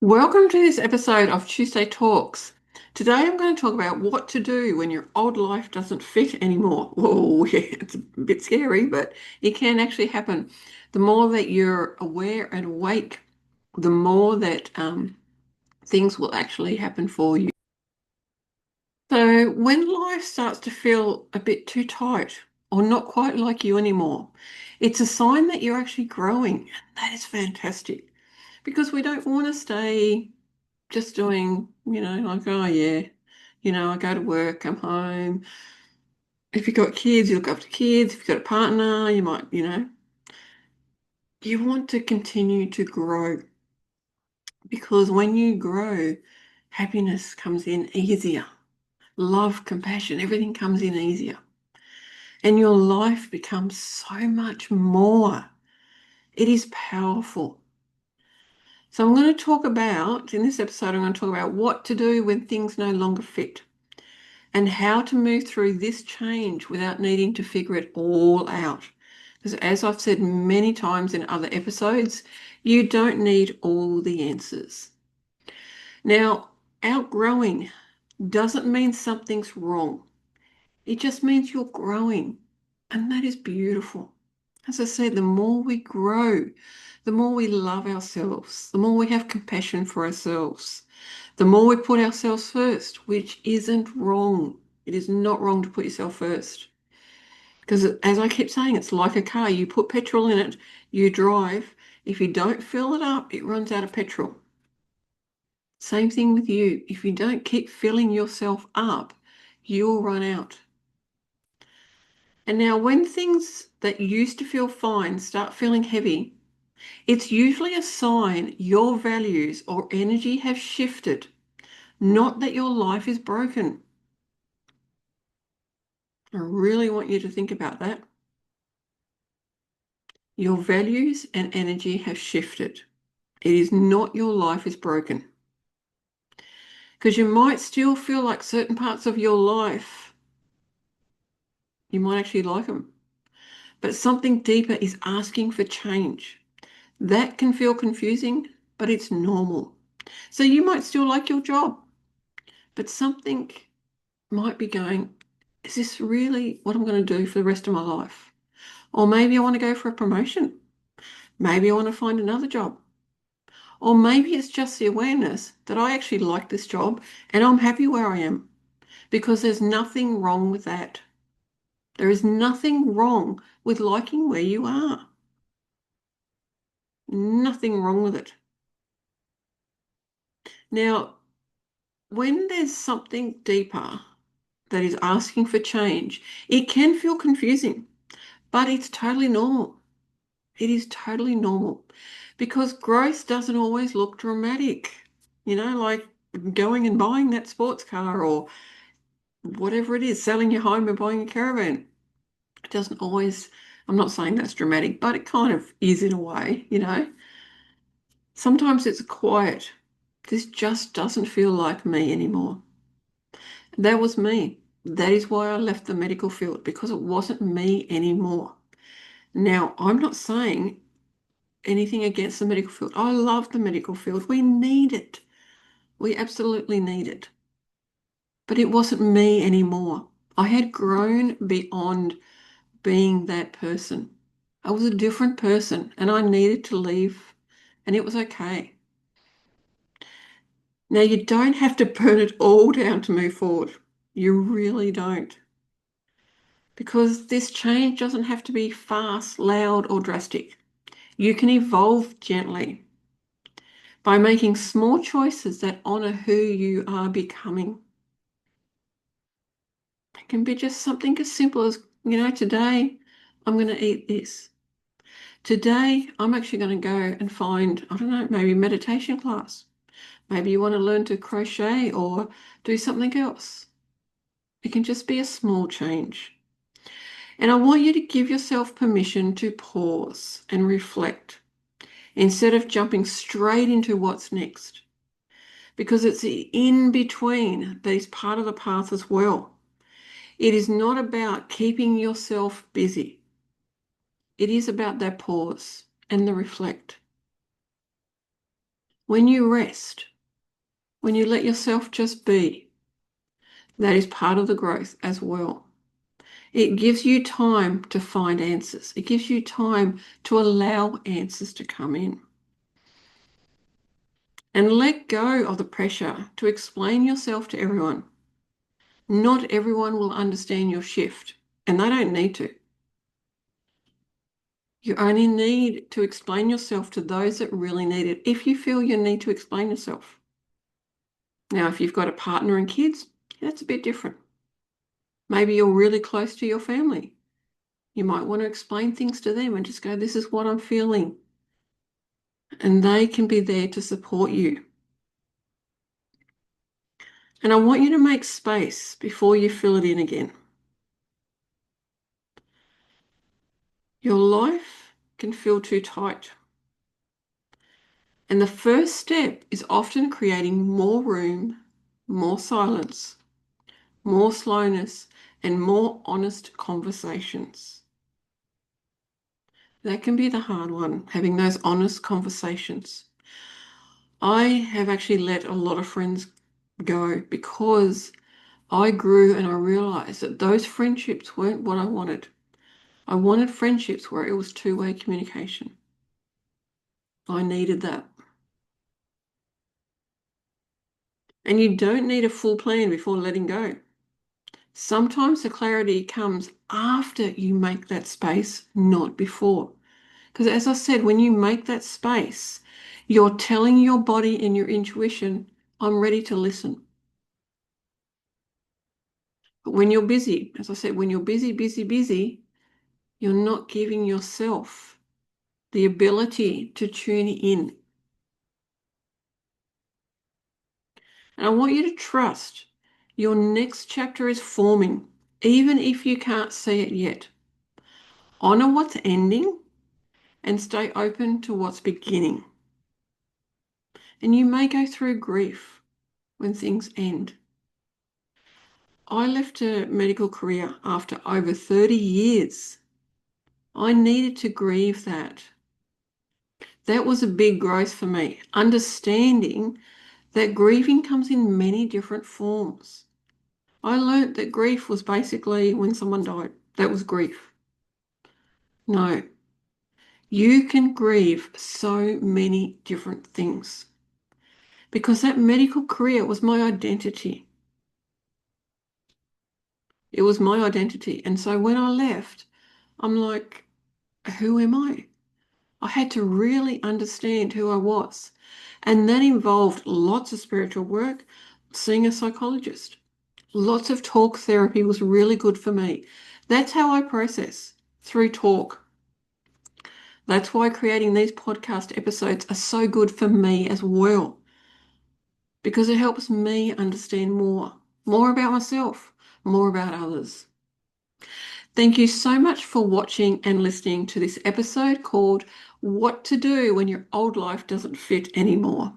Welcome to this episode of Tuesday Talks. Today I'm going to talk about what to do when your old life doesn't fit anymore. Whoa, yeah, it's a bit scary, but it can actually happen. The more that you're aware and awake, the more that things will actually happen for you. So when life starts to feel a bit too tight or not quite like you anymore, it's a sign that you're actually growing. And that is fantastic because we don't want to stay just doing, like, oh yeah, I go to work, come home. If you've got kids, you look after kids. If you've got a partner, you might, you want to continue to grow because when you grow, happiness comes in easier. Love, compassion, everything comes in easier. And your life becomes so much more. It is powerful. So I'm going to talk about, in this episode, I'm going to talk about what to do when things no longer fit, and how to move through this change without needing to figure it all out. Because as I've said many times in other episodes, you don't need all the answers. Now, outgrowing doesn't mean something's wrong. It just means you're growing, and that is beautiful. As I said, the more we grow, the more we love ourselves, the more we have compassion for ourselves, the more we put ourselves first, which isn't wrong. It is not wrong to put yourself first. Because as I keep saying, it's like a car. You put petrol in it, you drive. If you don't fill it up, it runs out of petrol. Same thing with you. If you don't keep filling yourself up, you'll run out. And now when things that used to feel fine start feeling heavy, it's usually a sign your values or energy have shifted, not that your life is broken. I really want you to think about that. Your values and energy have shifted. It is not your life is broken. Because you might still feel like certain parts of your life, you might actually like them, but something deeper is asking for change. That can feel confusing, but it's normal. So you might still like your job, but something might be going, is this really what I'm going to do for the rest of my life? Or maybe I want to go for a promotion. Maybe I want to find another job. Or maybe it's just the awareness that I actually like this job and I'm happy where I am, because there's nothing wrong with that. There is nothing wrong with liking where you are. Nothing wrong with it. Now, when there's something deeper that is asking for change, it can feel confusing, but it's totally normal. It is totally normal because growth doesn't always look dramatic. Like going and buying that sports car or whatever it is, selling your home and buying a caravan. It doesn't always, I'm not saying that's dramatic, but it kind of is in a way. Sometimes it's quiet. This just doesn't feel like me anymore. That was me. That is why I left the medical field, because it wasn't me anymore. Now, I'm not saying anything against the medical field. I love the medical field. We need it. We absolutely need it. But it wasn't me anymore. I had grown beyond being that person. I was a different person and I needed to leave, and it was okay. Now, you don't have to burn it all down to move forward. You really don't. Because this change doesn't have to be fast, loud, or drastic. You can evolve gently by making small choices that honor who you are becoming. It can be just something as simple as, today I'm going to eat this. Today I'm actually going to go and find, I don't know, maybe a meditation class. Maybe you want to learn to crochet or do something else. It can just be a small change. And I want you to give yourself permission to pause and reflect instead of jumping straight into what's next, because it's the in between that is part of the path as well. It is not about keeping yourself busy. It is about that pause and the reflect. When you rest, when you let yourself just be, that is part of the growth as well. It gives you time to find answers. It gives you time to allow answers to come in. And let go of the pressure to explain yourself to everyone. Not everyone will understand your shift, and they don't need to. You only need to explain yourself to those that really need it, if you feel you need to explain yourself. Now, if you've got a partner and kids, that's a bit different. Maybe you're really close to your family. You might want to explain things to them and just go, this is what I'm feeling. And they can be there to support you. And I want you to make space before you fill it in again. Your life can feel too tight. And the first step is often creating more room, more silence, more slowness, and more honest conversations. That can be the hard one, having those honest conversations. I have actually let a lot of friends go because I grew and I realized that those friendships weren't what I wanted. I wanted friendships where it was two-way communication. I needed that. And you don't need a full plan before letting go. Sometimes the clarity comes after you make that space, not before. Because as I said, when you make that space, you're telling your body and your intuition, I'm ready to listen. But when you're busy, as I said, when you're busy, you're not giving yourself the ability to tune in. And I want you to trust your next chapter is forming, even if you can't see it yet. Honor what's ending and stay open to what's beginning. And you may go through grief when things end. I left a medical career after over 30 years. I needed to grieve that. That was a big growth for me, understanding that grieving comes in many different forms. I learnt that grief was basically when someone died. That was grief. No, you can grieve so many different things because that medical career was my identity. It was my identity. And so when I left, I'm like, who am I? I had to really understand who I was. And that involved lots of spiritual work, seeing a psychologist. Lots of talk therapy was really good for me. That's how I process, through talk. That's why creating these podcast episodes are so good for me as well, because it helps me understand more about myself, more about others. Thank you so much for watching and listening to this episode called What to Do When Your Old Life Doesn't Fit Anymore.